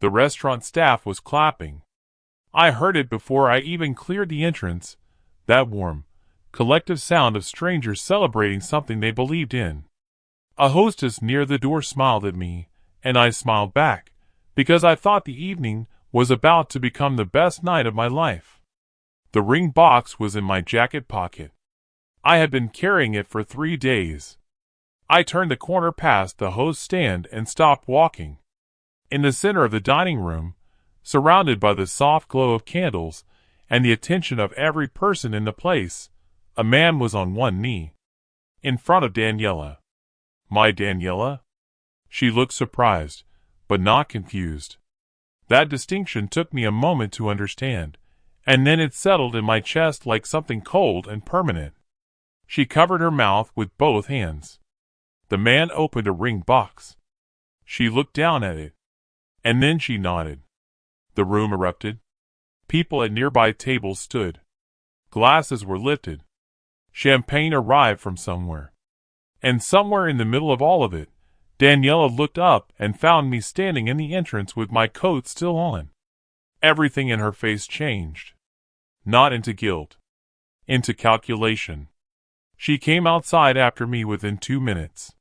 The restaurant staff was clapping. I heard it before I even cleared the entrance, that warm, collective sound of strangers celebrating something they believed in. A hostess near the door smiled at me, and I smiled back, because I thought the evening was about to become the best night of my life. The ring box was in my jacket pocket. I had been carrying it for 3 days. I turned the corner past the host's stand and stopped walking. In the center of the dining room, surrounded by the soft glow of candles and the attention of every person in the place, a man was on one knee, in front of Daniella. My Daniella? She looked surprised, but not confused. That distinction took me a moment to understand, and then it settled in my chest like something cold and permanent. She covered her mouth with both hands. The man opened a ring box. She looked down at it, and then she nodded. The room erupted. People at nearby tables stood. Glasses were lifted. Champagne arrived from somewhere. And somewhere in the middle of all of it, Daniella looked up and found me standing in the entrance with my coat still on. Everything in her face changed. Not into guilt. Into calculation. She came outside after me within 2 minutes.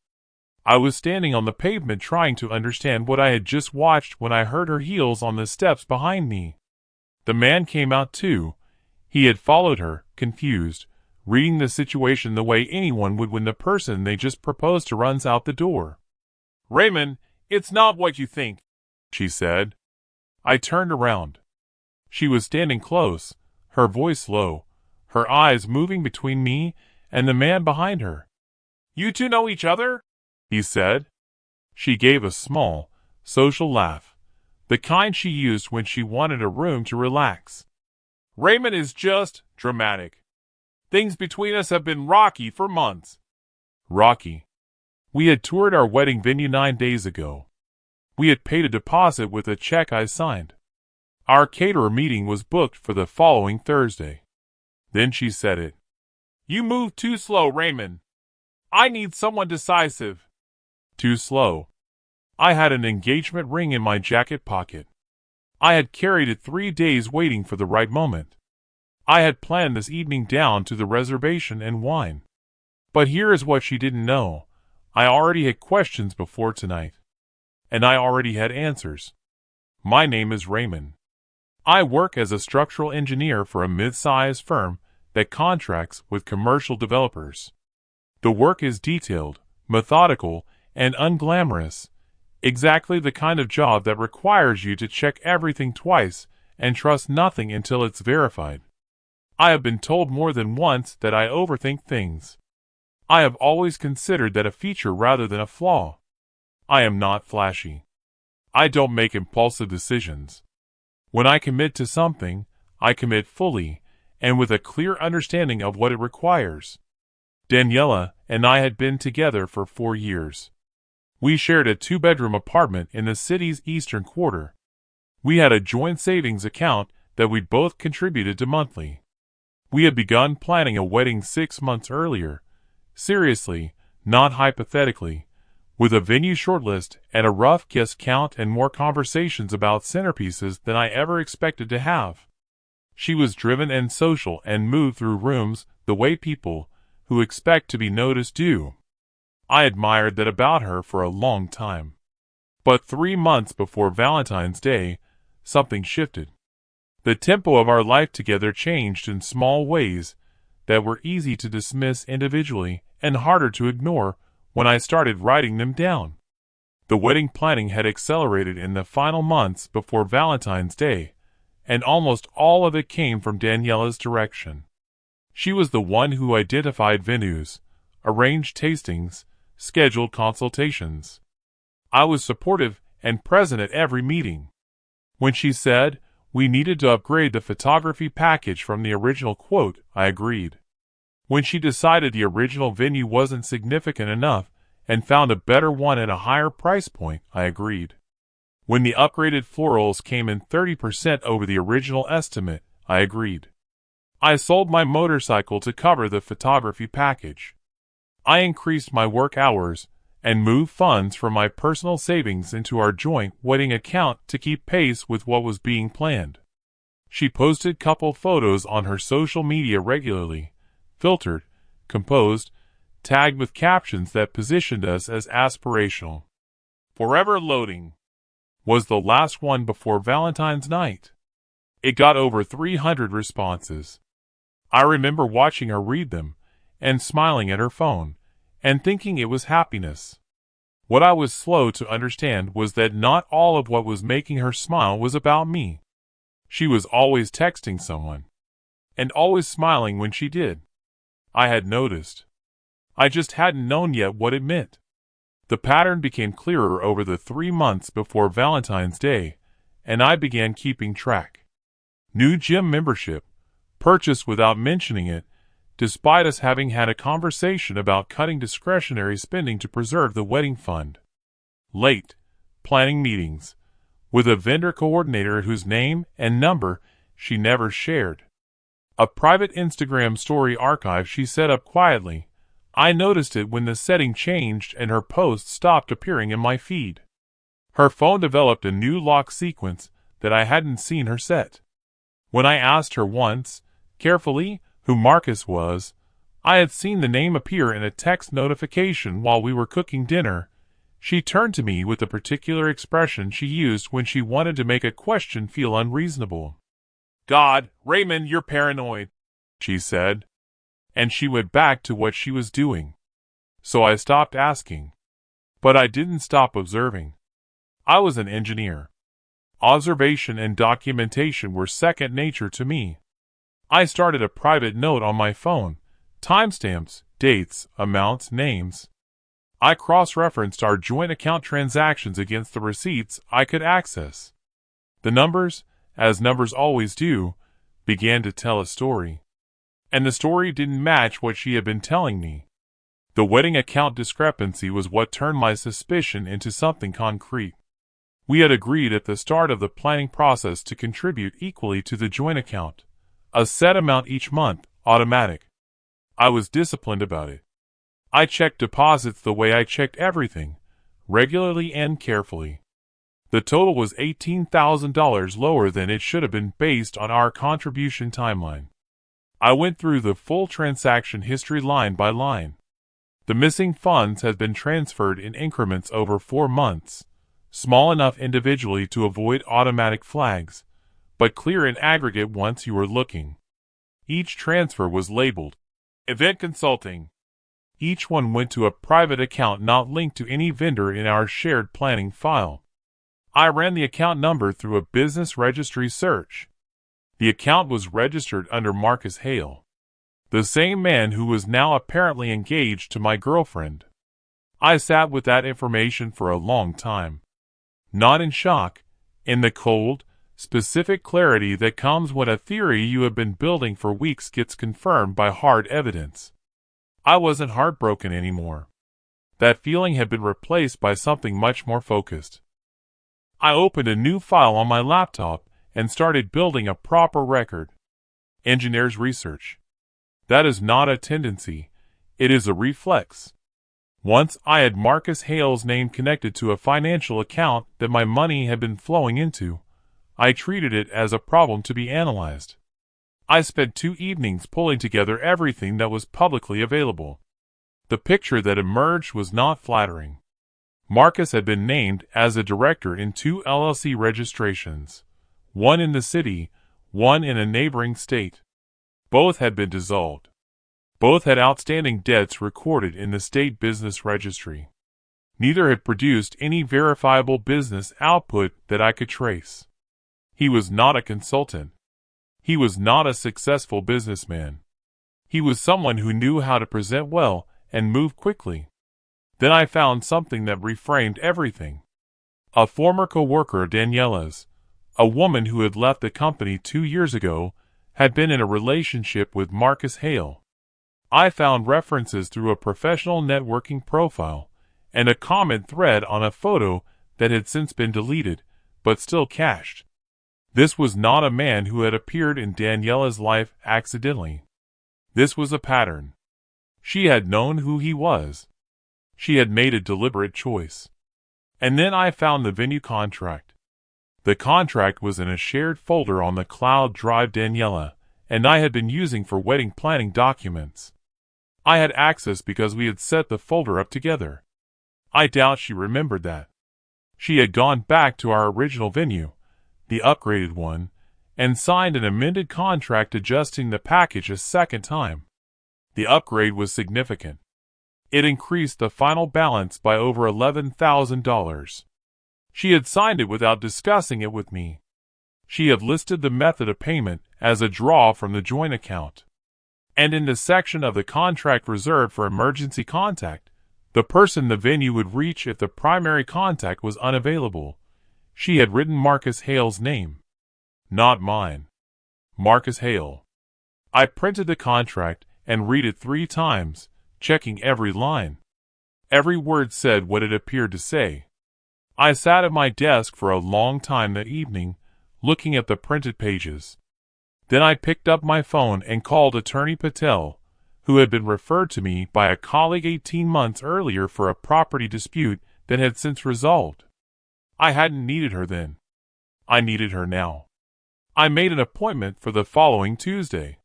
I was standing on the pavement trying to understand what I had just watched when I heard her heels on the steps behind me. The man came out too. He had followed her, confused, reading the situation the way anyone would when the person they just proposed to runs out the door. "Raymon, it's not what you think," she said. I turned around. She was standing close, her voice low, her eyes moving between me and the man behind her. "You two know each other?" he said. She gave a small, social laugh, the kind she used when she wanted a room to relax. "Raymon is just dramatic. Things between us have been rocky for months." Rocky. We had toured our wedding venue 9 days ago. We had paid a deposit with a check I signed. Our caterer meeting was booked for the following Thursday. Then she said it. "You move too slow, Raymon. I need someone decisive." Too slow. I had an engagement ring in my jacket pocket. I had carried it 3 days waiting for the right moment. I had planned this evening down to the reservation and wine. But here is what she didn't know. I already had questions before tonight. And I already had answers. My name is Raymon. I work as a structural engineer for a mid-sized firm that contracts with commercial developers. The work is detailed, methodical, and unglamorous, exactly the kind of job that requires you to check everything twice and trust nothing until it's verified. I have been told more than once that I overthink things. I have always considered that a feature rather than a flaw. I am not flashy. I don't make impulsive decisions. When I commit to something, I commit fully, and with a clear understanding of what it requires. Daniella and I had been together for 4 years. We shared a 2-bedroom apartment in the city's eastern quarter. We had a joint savings account that we both contributed to monthly. We had begun planning a wedding 6 months earlier, seriously, not hypothetically, with a venue shortlist and a rough guest count and more conversations about centerpieces than I ever expected to have. She was driven and social and moved through rooms the way people who expect to be noticed do. I admired that about her for a long time. But 3 months before Valentine's Day, something shifted. The tempo of our life together changed in small ways that were easy to dismiss individually and harder to ignore when I started writing them down. The wedding planning had accelerated in the final months before Valentine's Day, and almost all of it came from Daniella's direction. She was the one who identified venues, arranged tastings, scheduled consultations. I was supportive and present at every meeting. When she said we needed to upgrade the photography package from the original quote, I agreed. When she decided the original venue wasn't significant enough and found a better one at a higher price point, I agreed. When the upgraded florals came in 30% over the original estimate, I agreed. I sold my motorcycle to cover the photography package. I increased my work hours and move funds from my personal savings into our joint wedding account to keep pace with what was being planned. She posted couple photos on her social media regularly, filtered, composed, tagged with captions that positioned us as aspirational. "Forever loading" was the last one before Valentine's night. It got over 300 responses. I remember watching her read them, and smiling at her phone, and thinking it was happiness. What I was slow to understand was that not all of what was making her smile was about me. She was always texting someone, and always smiling when she did. I had noticed. I just hadn't known yet what it meant. The pattern became clearer over the 3 months before Valentine's Day, and I began keeping track. New gym membership, purchased without mentioning it, despite us having had a conversation about cutting discretionary spending to preserve the wedding fund. Late, planning meetings, with a vendor coordinator whose name and number she never shared. A private Instagram story archive she set up quietly. I noticed it when the setting changed and her posts stopped appearing in my feed. Her phone developed a new lock sequence that I hadn't seen her set. When I asked her once, carefully, who Marcus was, I had seen the name appear in a text notification while we were cooking dinner. She turned to me with a particular expression she used when she wanted to make a question feel unreasonable. "God, Raymon, you're paranoid," she said. And she went back to what she was doing. So I stopped asking. But I didn't stop observing. I was an engineer. Observation and documentation were second nature to me. I started a private note on my phone, timestamps, dates, amounts, names. I cross-referenced our joint account transactions against the receipts I could access. The numbers, as numbers always do, began to tell a story. And the story didn't match what she had been telling me. The wedding account discrepancy was what turned my suspicion into something concrete. We had agreed at the start of the planning process to contribute equally to the joint account, a set amount each month, automatic. I was disciplined about it. I checked deposits the way I checked everything, regularly and carefully. The total was $18,000 lower than it should have been based on our contribution timeline. I went through the full transaction history line by line. The missing funds had been transferred in increments over 4 months, small enough individually to avoid automatic flags, but clear in aggregate once you were looking. Each transfer was labeled Event Consulting. Each one went to a private account not linked to any vendor in our shared planning file. I ran the account number through a business registry search. The account was registered under Marcus Hale, the same man who was now apparently engaged to my girlfriend. I sat with that information for a long time. Not in shock, in the cold, specific clarity that comes when a theory you have been building for weeks gets confirmed by hard evidence. I wasn't heartbroken anymore. That feeling had been replaced by something much more focused. I opened a new file on my laptop and started building a proper record. Engineer's research. That is not a tendency, it is a reflex. Once I had Marcus Hale's name connected to a financial account that my money had been flowing into, I treated it as a problem to be analyzed. I spent 2 evenings pulling together everything that was publicly available. The picture that emerged was not flattering. Marcus had been named as a director in 2 LLC registrations, one in the city, one in a neighboring state. Both had been dissolved. Both had outstanding debts recorded in the state business registry. Neither had produced any verifiable business output that I could trace. He was not a consultant. He was not a successful businessman. He was someone who knew how to present well and move quickly. Then I found something that reframed everything. A former co-worker of Daniella's, a woman who had left the company 2 years ago, had been in a relationship with Marcus Hale. I found references through a professional networking profile and a comment thread on a photo that had since been deleted, but still cached. This was not a man who had appeared in Daniella's life accidentally. This was a pattern. She had known who he was. She had made a deliberate choice. And then I found the venue contract. The contract was in a shared folder on the cloud drive Daniella and I had been using for wedding planning documents. I had access because we had set the folder up together. I doubt she remembered that. She had gone back to our original venue, the upgraded one, and signed an amended contract adjusting the package a second time. The upgrade was significant. It increased the final balance by over $11,000. She had signed it without discussing it with me. She had listed the method of payment as a draw from the joint account. And in the section of the contract reserved for emergency contact, the person the venue would reach if the primary contact was unavailable, she had written Marcus Hale's name. Not mine. Marcus Hale. I printed the contract and read it 3 times, checking every line. Every word said what it appeared to say. I sat at my desk for a long time that evening, looking at the printed pages. Then I picked up my phone and called Attorney Patel, who had been referred to me by a colleague 18 months earlier for a property dispute that had since resolved. I hadn't needed her then. I needed her now. I made an appointment for the following Tuesday.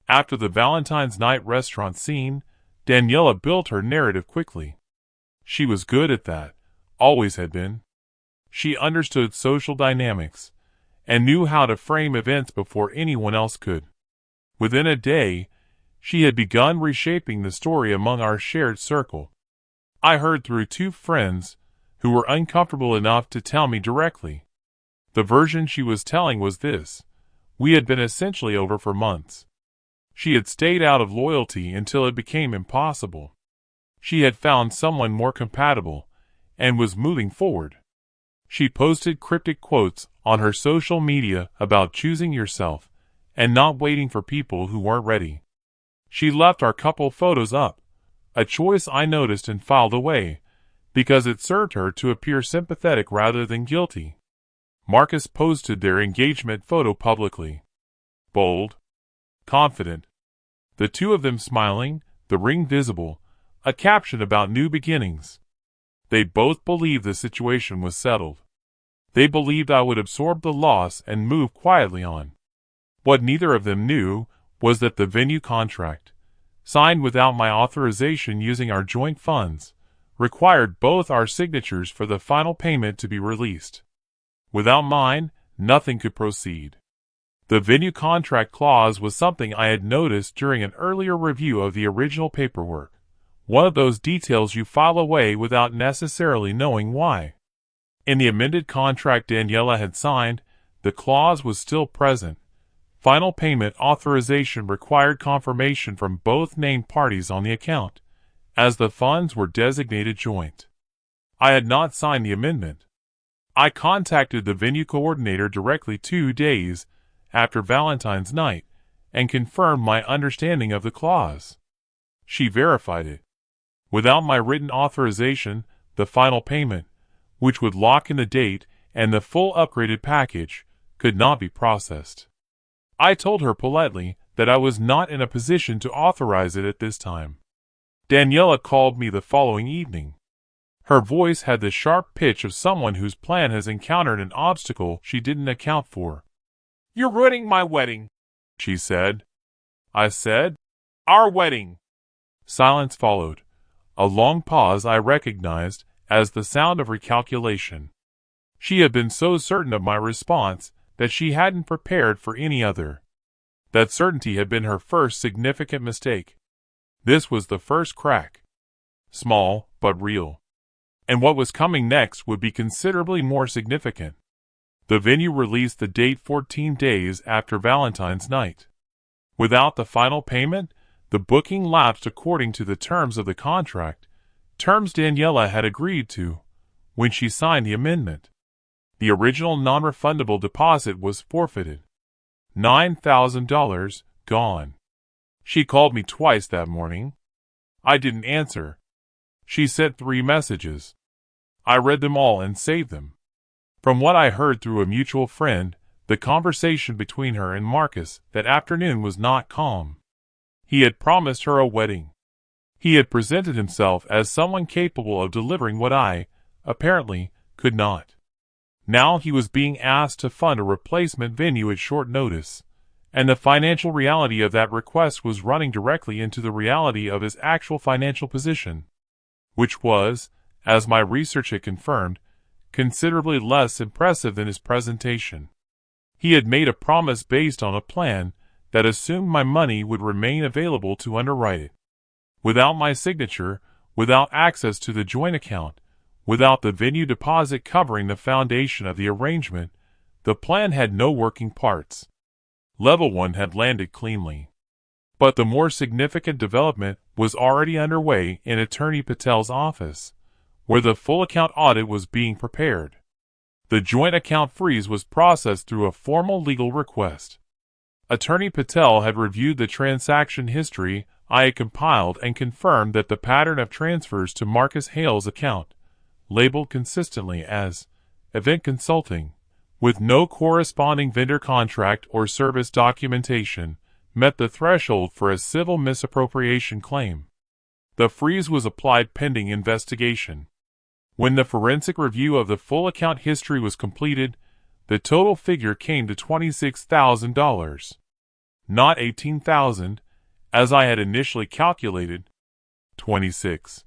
After the Valentine's night restaurant scene, Daniella built her narrative quickly. She was good at that, always had been. She understood social dynamics, and knew how to frame events before anyone else could. Within a day, she had begun reshaping the story among our shared circle. I heard through 2 friends who were uncomfortable enough to tell me directly. The version she was telling was this: we had been essentially over for months. She had stayed out of loyalty until it became impossible. She had found someone more compatible and was moving forward. She posted cryptic quotes on her social media about choosing yourself and not waiting for people who weren't ready. She left our couple photos up, a choice I noticed and filed away, because it served her to appear sympathetic rather than guilty. Marcus posted their engagement photo publicly. Bold. Confident. The 2 of them smiling, the ring visible, a caption about new beginnings. They both believed the situation was settled. They believed I would absorb the loss and move quietly on. What neither of them knew was that the venue contract, signed without my authorization using our joint funds, required both our signatures for the final payment to be released. Without mine, nothing could proceed. The venue contract clause was something I had noticed during an earlier review of the original paperwork. One of those details you file away without necessarily knowing why. In the amended contract Daniella had signed, the clause was still present. Final payment authorization required confirmation from both named parties on the account, as the funds were designated joint. I had not signed the amendment. I contacted the venue coordinator directly 2 days after Valentine's night and confirmed my understanding of the clause. She verified it. Without my written authorization, the final payment, which would lock in the date and the full upgraded package, could not be processed. I told her politely that I was not in a position to authorize it at this time. Daniella called me the following evening. Her voice had the sharp pitch of someone whose plan has encountered an obstacle she didn't account for. "You're ruining my wedding," she said. I said, "Our wedding." Silence followed. A long pause I recognized as the sound of recalculation. She had been so certain of my response that she hadn't prepared for any other. That certainty had been her first significant mistake. This was the first crack. Small, but real. And what was coming next would be considerably more significant. The venue released the date 14 days after Valentine's night. Without the final payment, the booking lapsed according to the terms of the contract, terms Daniella had agreed to when she signed the amendment. The original non-refundable deposit was forfeited. $9,000 gone. She called me twice that morning. I didn't answer. She sent 3 messages. I read them all and saved them. From what I heard through a mutual friend, the conversation between her and Marcus that afternoon was not calm. He had promised her a wedding. He had presented himself as someone capable of delivering what I, apparently, could not. Now he was being asked to fund a replacement venue at short notice, and the financial reality of that request was running directly into the reality of his actual financial position, which was, as my research had confirmed, considerably less impressive than his presentation. He had made a promise based on a plan that assumed my money would remain available to underwrite it. Without my signature, without access to the joint account, without the venue deposit covering the foundation of the arrangement, the plan had no working parts. Level 1 had landed cleanly. But the more significant development was already underway in Attorney Patel's office, where the full account audit was being prepared. The joint account freeze was processed through a formal legal request. Attorney Patel had reviewed the transaction history I had compiled and confirmed that the pattern of transfers to Marcus Hale's account, labeled consistently as Event Consulting, with no corresponding vendor contract or service documentation, met the threshold for a civil misappropriation claim. The freeze was applied pending investigation. When the forensic review of the full account history was completed, the total figure came to $26,000. Not $18,000, as I had initially calculated. 26.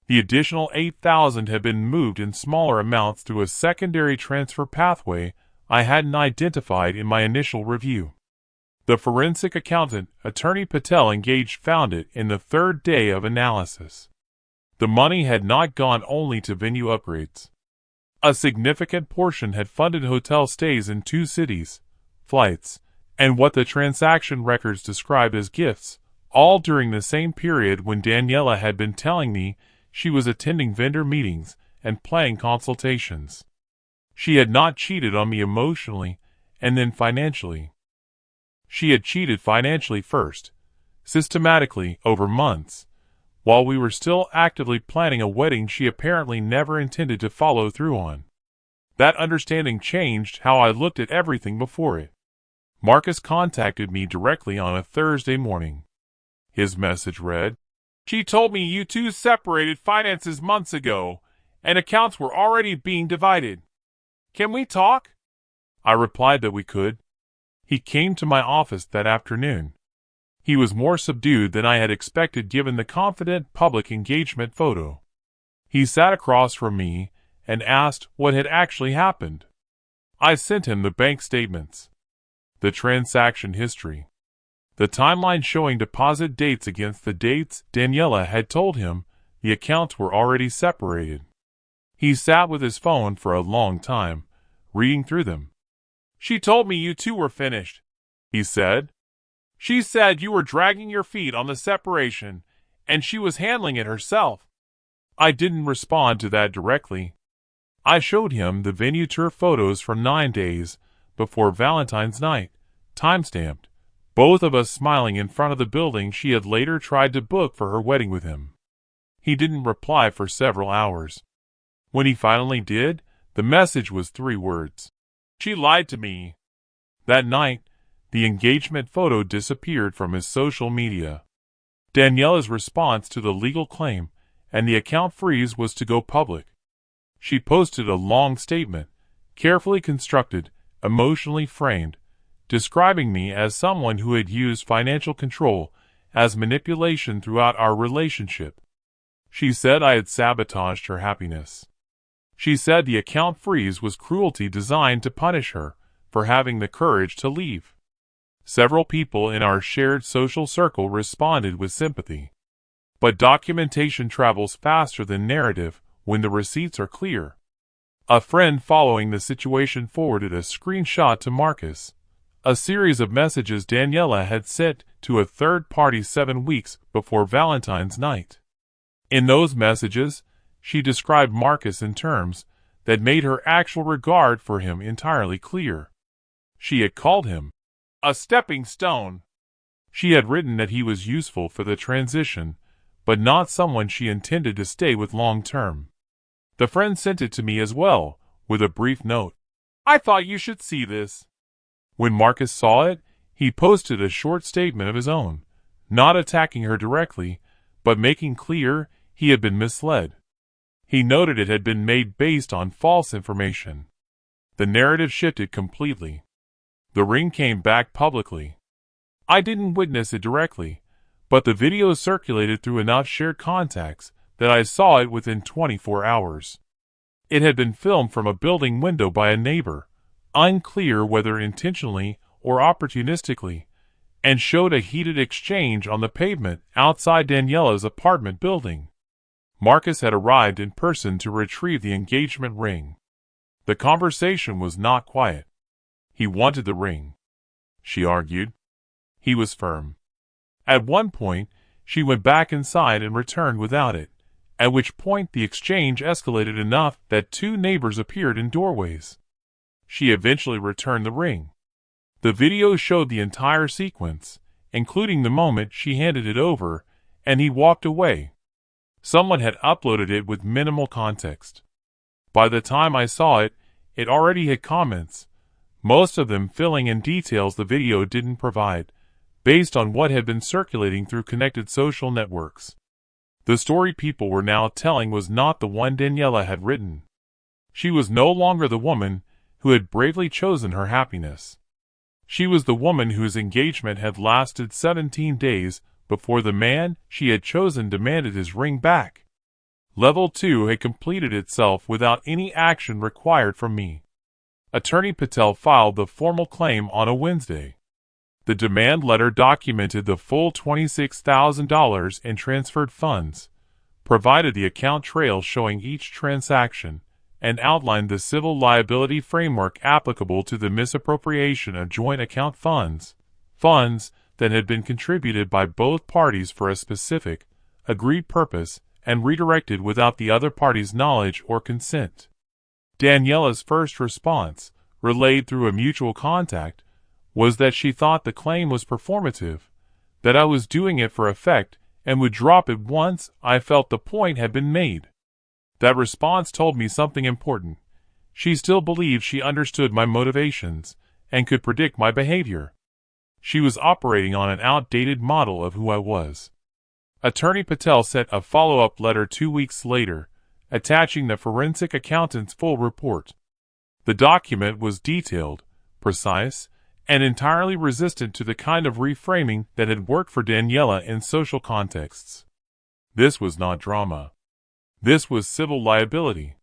The additional $8,000 had been moved in smaller amounts through a secondary transfer pathway I hadn't identified in my initial review. The forensic accountant, Attorney Patel, engaged found it in the third day of analysis. The money had not gone only to venue upgrades. A significant portion had funded hotel stays in 2 cities, flights, and what the transaction records described as gifts, all during the same period when Daniella had been telling me she was attending vendor meetings and planning consultations. She had not cheated on me emotionally and then financially. She had cheated financially first, systematically, over months, while we were still actively planning a wedding she apparently never intended to follow through on. That understanding changed how I looked at everything before it. Marcus contacted me directly on a Thursday morning. His message read, "She told me you two separated finances months ago, and accounts were already being divided. Can we talk?" I replied that we could. He came to my office that afternoon. He was more subdued than I had expected given the confident public engagement photo. He sat across from me and asked what had actually happened. I sent him the bank statements, the transaction history, the timeline showing deposit dates against the dates Daniella had told him the accounts were already separated. He sat with his phone for a long time, reading through them. "She told me you two were finished," he said. "She said you were dragging your feet on the separation, and she was handling it herself." I didn't respond to that directly. I showed him the venue tour photos from 9 days before Valentine's night, time-stamped, both of us smiling in front of the building she had later tried to book for her wedding with him. He didn't reply for several hours. When he finally did, the message was 3 words. "She lied to me." That night, the engagement photo disappeared from his social media. Daniella's response to the legal claim and the account freeze was to go public. She posted a long statement, carefully constructed, emotionally framed, describing me as someone who had used financial control as manipulation throughout our relationship. She said I had sabotaged her happiness. She said the account freeze was cruelty designed to punish her for having the courage to leave. Several people in our shared social circle responded with sympathy. But documentation travels faster than narrative when the receipts are clear. A friend following the situation forwarded a screenshot to Marcus, a series of messages Daniella had sent to a third party 7 weeks before Valentine's night. In those messages, she described Marcus in terms that made her actual regard for him entirely clear. She had called him a stepping stone. She had written that he was useful for the transition, but not someone she intended to stay with long term. The friend sent it to me as well, with a brief note. "I thought you should see this." When Marcus saw it, he posted a short statement of his own, not attacking her directly, but making clear he had been misled. He noted it had been made based on false information. The narrative shifted completely. The ring came back publicly. I didn't witness it directly, but the video circulated through enough shared contacts that I saw it within 24 hours. It had been filmed from a building window by a neighbor, unclear whether intentionally or opportunistically, and showed a heated exchange on the pavement outside Daniella's apartment building. Marcus had arrived in person to retrieve the engagement ring. The conversation was not quiet. He wanted the ring, she argued. He was firm. At one point, she went back inside and returned without it, at which point the exchange escalated enough that two neighbors appeared in doorways. She eventually returned the ring. The video showed the entire sequence, including the moment she handed it over, and he walked away. Someone had uploaded it with minimal context. By the time I saw it, it already had comments, most of them filling in details the video didn't provide, based on what had been circulating through connected social networks. The story people were now telling was not the one Daniella had written. She was no longer the woman who had bravely chosen her happiness. She was the woman whose engagement had lasted 17 days before the man she had chosen demanded his ring back. Level 2 had completed itself without any action required from me. Attorney Patel filed the formal claim on a Wednesday. The demand letter documented the full $26,000 in transferred funds, provided the account trail showing each transaction, and outlined the civil liability framework applicable to the misappropriation of joint account funds that had been contributed by both parties for a specific, agreed purpose and redirected without the other party's knowledge or consent. Daniella's first response, relayed through a mutual contact, was that she thought the claim was performative, that I was doing it for effect and would drop it once I felt the point had been made. That response told me something important. She still believed she understood my motivations and could predict my behavior. She was operating on an outdated model of who I was. Attorney Patel sent a follow-up letter 2 weeks later, attaching the forensic accountant's full report. The document was detailed, precise, and entirely resistant to the kind of reframing that had worked for Daniella in social contexts. This was not drama. This was civil liability.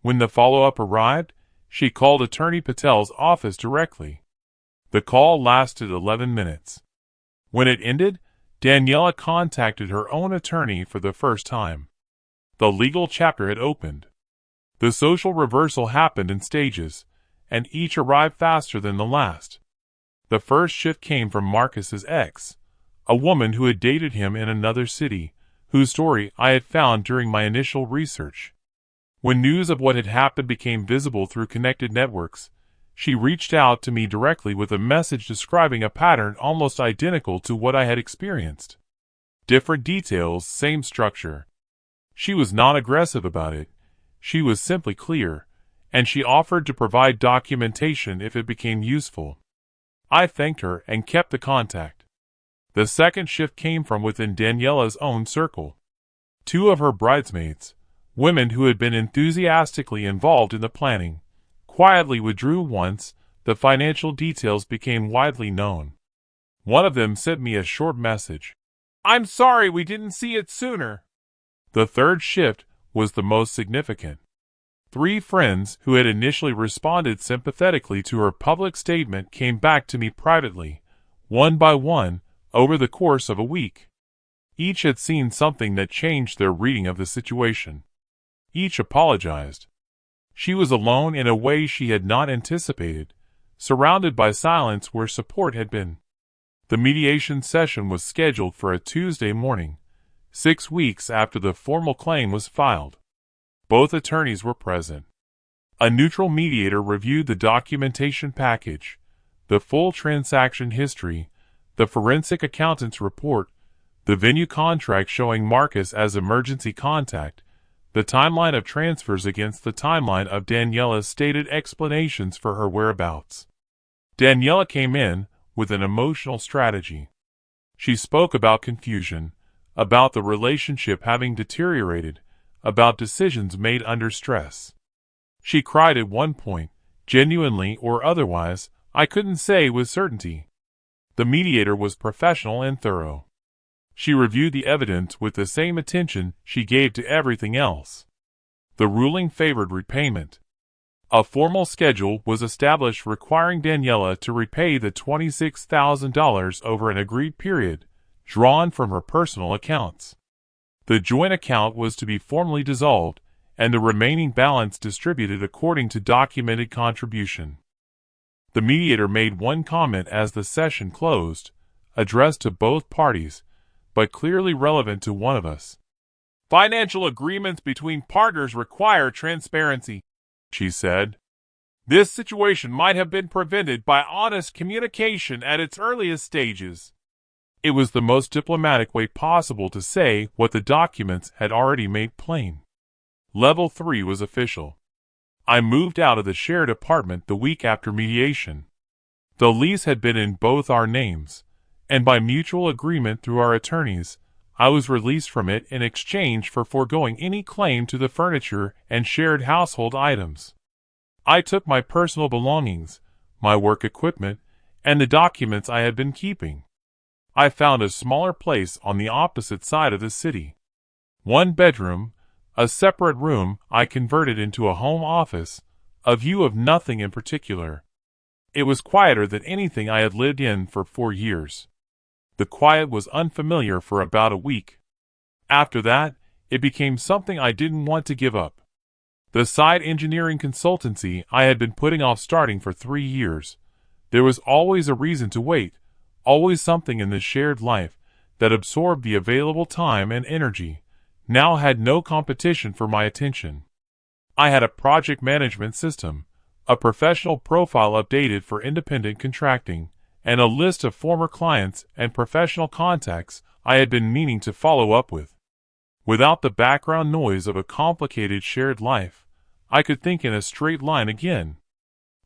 When the follow-up arrived, she called Attorney Patel's office directly. The call lasted 11 minutes. When it ended, Daniella contacted her own attorney for the first time. The legal chapter had opened. The social reversal happened in stages, and each arrived faster than the last. The first shift came from Marcus's ex, a woman who had dated him in another city, whose story I had found during my initial research. When news of what had happened became visible through connected networks, she reached out to me directly with a message describing a pattern almost identical to what I had experienced. Different details, same structure. She was not aggressive about it. She was simply clear, and she offered to provide documentation if it became useful. I thanked her and kept the contact. The second shift came from within Daniella's own circle. Two of her bridesmaids, women who had been enthusiastically involved in the planning, quietly withdrew once the financial details became widely known. One of them sent me a short message. "I'm sorry we didn't see it sooner." The third shift was the most significant. 3 friends who had initially responded sympathetically to her public statement came back to me privately, one by one, over the course of a week. Each had seen something that changed their reading of the situation. Each apologized. She was alone in a way she had not anticipated, surrounded by silence where support had been. The mediation session was scheduled for a Tuesday morning, 6 weeks after the formal claim was filed. Both attorneys were present. A neutral mediator reviewed the documentation package, the full transaction history, the forensic accountant's report, the venue contract showing Marcus as emergency contact, the timeline of transfers against the timeline of Daniella's stated explanations for her whereabouts. Daniella came in with an emotional strategy. She spoke about confusion, about the relationship having deteriorated, about decisions made under stress. She cried at one point, genuinely or otherwise, I couldn't say with certainty. The mediator was professional and thorough. She reviewed the evidence with the same attention she gave to everything else. The ruling favored repayment. A formal schedule was established requiring Daniella to repay the $26,000 over an agreed period, drawn from her personal accounts. The joint account was to be formally dissolved, and the remaining balance distributed according to documented contribution. The mediator made one comment as the session closed, addressed to both parties, but clearly relevant to one of us. Financial agreements between partners require transparency, she said. This situation might have been prevented by honest communication at its earliest stages. It was the most diplomatic way possible to say what the documents had already made plain. Level 3 was official. I moved out of the shared apartment the week after mediation. The lease had been in both our names, and by mutual agreement through our attorneys, I was released from it in exchange for foregoing any claim to the furniture and shared household items. I took my personal belongings, my work equipment, and the documents I had been keeping. I found a smaller place on the opposite side of the city. 1 bedroom, a separate room I converted into a home office, a view of nothing in particular. It was quieter than anything I had lived in for 4 years. The quiet was unfamiliar for about a week. After that, it became something I didn't want to give up. The side engineering consultancy I had been putting off starting for 3 years. There was always a reason to wait, always something in the shared life that absorbed the available time and energy, now had no competition for my attention. I had a project management system, a professional profile updated for independent contracting, and a list of former clients and professional contacts I had been meaning to follow up with. Without the background noise of a complicated shared life, I could think in a straight line again.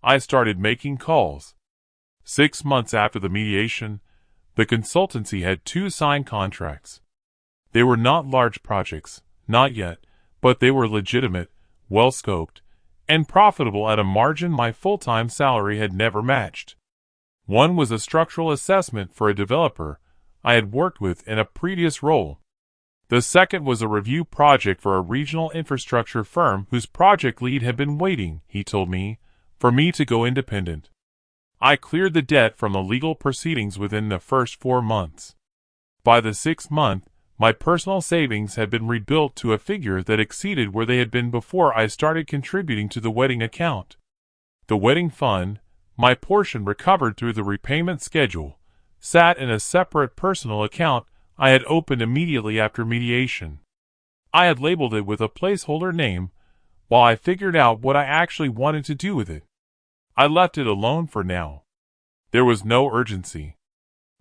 I started making calls. 6 months after the mediation, the consultancy had 2 signed contracts. They were not large projects, not yet, but they were legitimate, well-scoped, and profitable at a margin my full-time salary had never matched. One was a structural assessment for a developer I had worked with in a previous role. The second was a review project for a regional infrastructure firm whose project lead had been waiting, he told me, for me to go independent. I cleared the debt from the legal proceedings within the first 4 months. By the 6th month, my personal savings had been rebuilt to a figure that exceeded where they had been before I started contributing to the wedding account. The wedding fund, my portion recovered through the repayment schedule, sat in a separate personal account I had opened immediately after mediation. I had labeled it with a placeholder name while I figured out what I actually wanted to do with it. I left it alone for now. There was no urgency.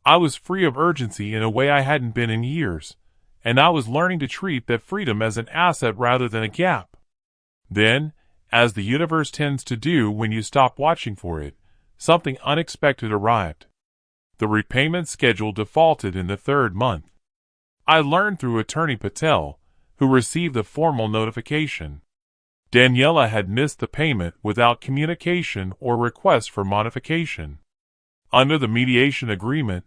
I was free of urgency in a way I hadn't been in years, and I was learning to treat that freedom as an asset rather than a gap. Then, as the universe tends to do when you stop watching for it, something unexpected arrived. The repayment schedule defaulted in the 3rd month. I learned through attorney Patel, who received the formal notification. Daniella had missed the payment without communication or request for modification. Under the mediation agreement,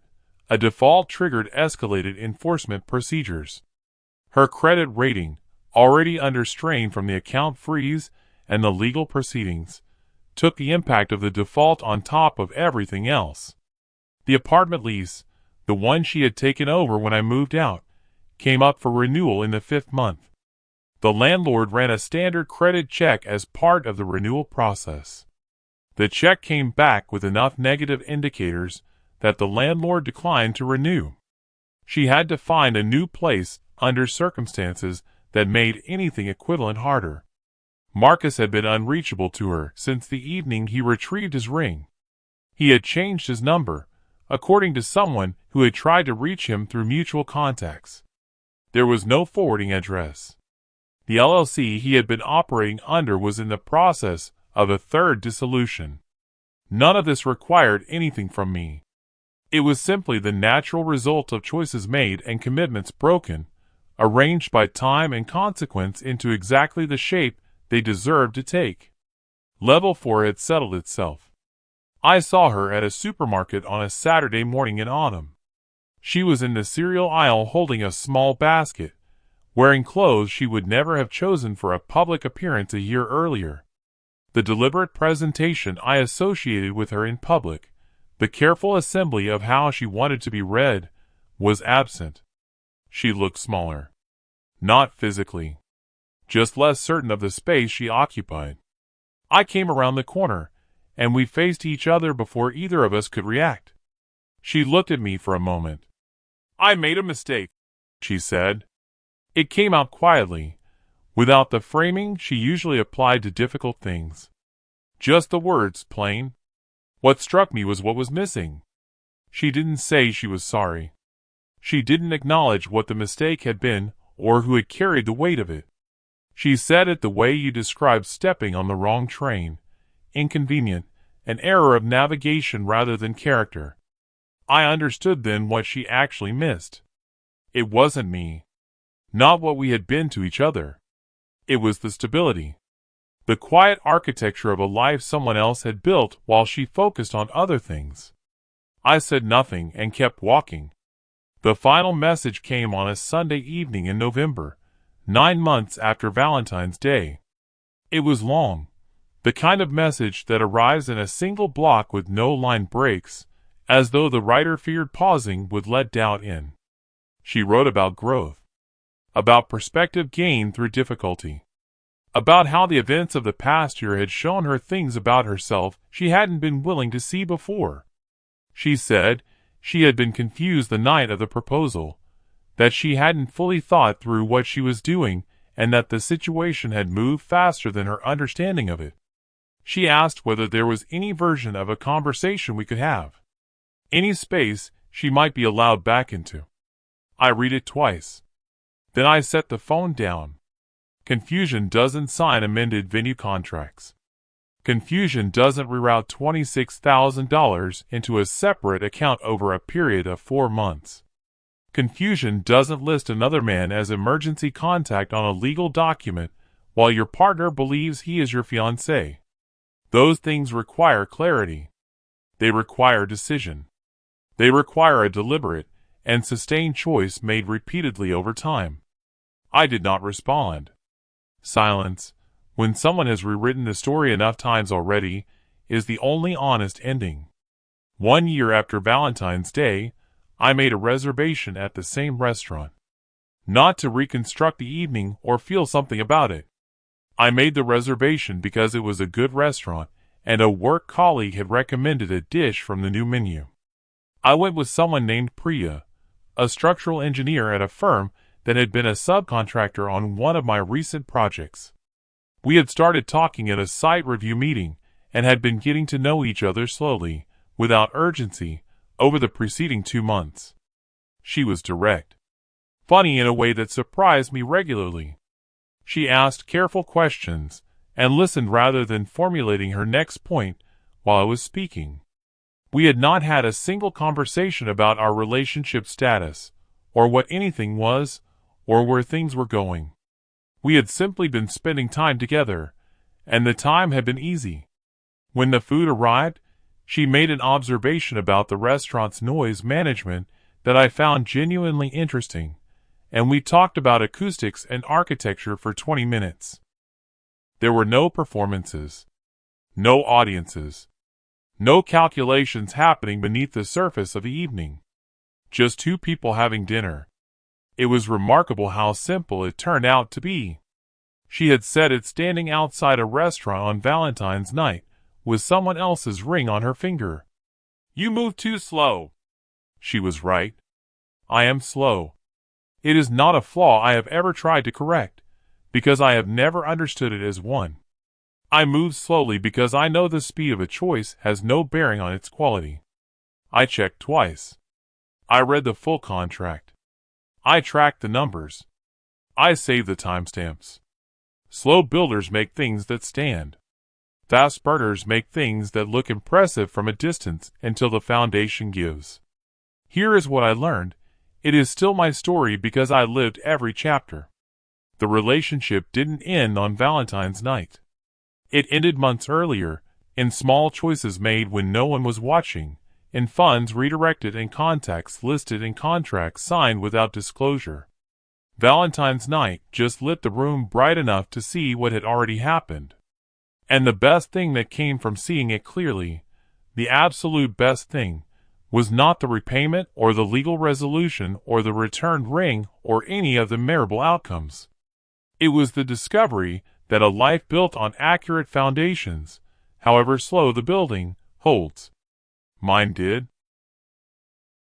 a default triggered escalated enforcement procedures. Her credit rating, already under strain from the account freeze and the legal proceedings, took the impact of the default on top of everything else. The apartment lease, the one she had taken over when I moved out, came up for renewal in the 5th month. The landlord ran a standard credit check as part of the renewal process. The check came back with enough negative indicators that the landlord declined to renew. She had to find a new place under circumstances that made anything equivalent harder. Marcus had been unreachable to her since the evening he retrieved his ring. He had changed his number, according to someone who had tried to reach him through mutual contacts. There was no forwarding address. The LLC he had been operating under was in the process of a 3rd dissolution. None of this required anything from me. It was simply the natural result of choices made and commitments broken, arranged by time and consequence into exactly the shape they deserved to take. Level 4 had settled itself. I saw her at a supermarket on a Saturday morning in autumn. She was in the cereal aisle holding a small basket, wearing clothes she would never have chosen for a public appearance a year earlier. The deliberate presentation I associated with her in public, the careful assembly of how she wanted to be read, was absent. She looked smaller. Not physically. Just less certain of the space she occupied. I came around the corner, and we faced each other before either of us could react. She looked at me for a moment. "I made a mistake," she said. It came out quietly, without the framing she usually applied to difficult things. Just the words, plain. What struck me was what was missing. She didn't say she was sorry. She didn't acknowledge what the mistake had been or who had carried the weight of it. She said it the way you describe stepping on the wrong train. Inconvenient, an error of navigation rather than character. I understood then what she actually missed. It wasn't me. Not what we had been to each other. It was the stability. The quiet architecture of a life someone else had built while she focused on other things. I said nothing and kept walking. The final message came on a Sunday evening in November, 9 months after Valentine's Day. It was long, the kind of message that arrives in a single block with no line breaks, as though the writer feared pausing would let doubt in. She wrote about growth, about perspective gained through difficulty, about how the events of the past year had shown her things about herself she hadn't been willing to see before. She said she had been confused the night of the proposal, that she hadn't fully thought through what she was doing, and that the situation had moved faster than her understanding of it. She asked whether there was any version of a conversation we could have. Any space she might be allowed back into. I read it twice. Then I set the phone down. Confusion doesn't sign amended venue contracts. Confusion doesn't reroute $26,000 into a separate account over a period of 4 months. Confusion doesn't list another man as emergency contact on a legal document while your partner believes he is your fiancé. Those things require clarity. They require decision. They require a deliberate and sustained choice made repeatedly over time. I did not respond. Silence, when someone has rewritten the story enough times already, is the only honest ending. 1 year after Valentine's Day, I made a reservation at the same restaurant. Not to reconstruct the evening or feel something about it. I made the reservation because it was a good restaurant, and a work colleague had recommended a dish from the new menu. I went with someone named Priya, a structural engineer at a firm that had been a subcontractor on one of my recent projects. We had started talking at a site review meeting, and had been getting to know each other slowly, without urgency, over the preceding 2 months. She was direct. Funny in a way that surprised me regularly. She asked careful questions, and listened rather than formulating her next point while I was speaking. We had not had a single conversation about our relationship status, or what anything was, or where things were going. We had simply been spending time together, and the time had been easy. When the food arrived, she made an observation about the restaurant's noise management that I found genuinely interesting, and we talked about acoustics and architecture for 20 minutes. There were no performances, no audiences, no calculations happening beneath the surface of the evening. Just 2 people having dinner. It was remarkable how simple it turned out to be. She had said it standing outside a restaurant on Valentine's night, with someone else's ring on her finger. "You move too slow." She was right. I am slow. It is not a flaw I have ever tried to correct, because I have never understood it as one. I move slowly because I know the speed of a choice has no bearing on its quality. I checked twice. I read the full contract. I tracked the numbers. I saved the timestamps. Slow builders make things that stand. Fast burners make things that look impressive from a distance until the foundation gives. Here is what I learned. It is still my story because I lived every chapter. The relationship didn't end on Valentine's night. It ended months earlier, in small choices made when no one was watching, in funds redirected and contacts listed and contracts signed without disclosure. Valentine's night just lit the room bright enough to see what had already happened. And the best thing that came from seeing it clearly, the absolute best thing, was not the repayment or the legal resolution or the returned ring or any of the memorable outcomes. It was the discovery that a life built on accurate foundations, however slow the building, holds. Mine did.